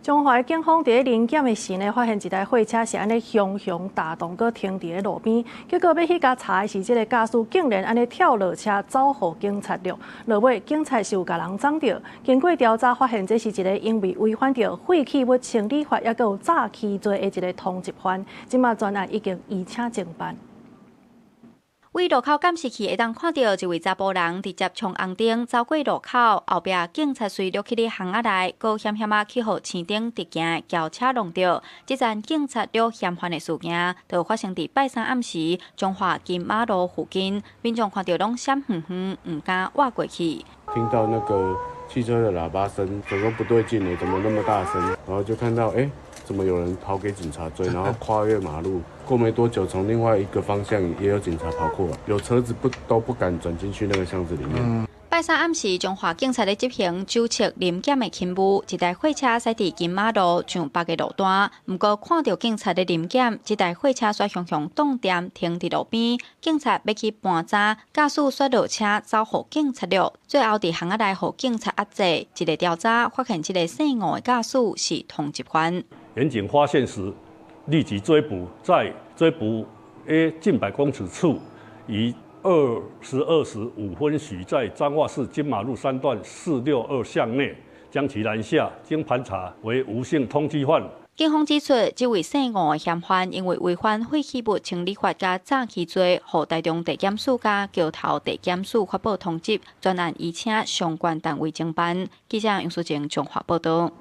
中華警方在臨檢的時呢，發現一台貨車是安尼熊大動，閣停佇個路邊。結果要去甲查的是，這個駕駛竟然安尼跳落車走，互警察錄。落尾警察是有甲人撞到。經過調查，發現這是一個因為違反着廢棄物清理法，也閣有詐欺罪的一個通緝犯。即馬專案已經移請偵辦。為路口監視器會當看到一位查甫人直接從紅燈走過路口，後壁警察隨落去的巷仔內，閣險險啊去互青燈直行轎車弄着。這站警察錄嫌犯的事件，就發生佇拜三暗時，中華金馬路附近，民眾看到攏閃遠遠，唔敢挖過去。聽到那個汽車的喇叭聲，怎麼不對勁呢？怎麼那麼大聲？然後就看到，怎麼有人跑給警察追，然後跨越馬路，過沒多久，從另外一個方向也有警察跑過來，有車子都不敢轉進去那個巷子裡面。拜三暗時，中華警察咧執行酒測臨檢的勤務，一台貨車駛佇金馬路上北個路段，不過看到警察咧臨檢，這台貨車煞向凍點停佇路邊，警察要去搬閘，駕駛摔落車走互警察錄，最後佇巷仔內互警察壓制。一個調查發現，這個姓吳的駕駛是通緝犯。員警發現時，立即追捕，在追捕約近100公尺處，於22時5分許，在彰化市金馬路3段462巷內將其攔下，經盤查為吳姓通緝犯。警方指出，這位姓吳的嫌犯因為違反廢棄物清理法加詐欺罪，獲台中地檢署加橋頭地檢署發布通緝，專案移請相關單位偵辦。記者楊淑靜綜合報道。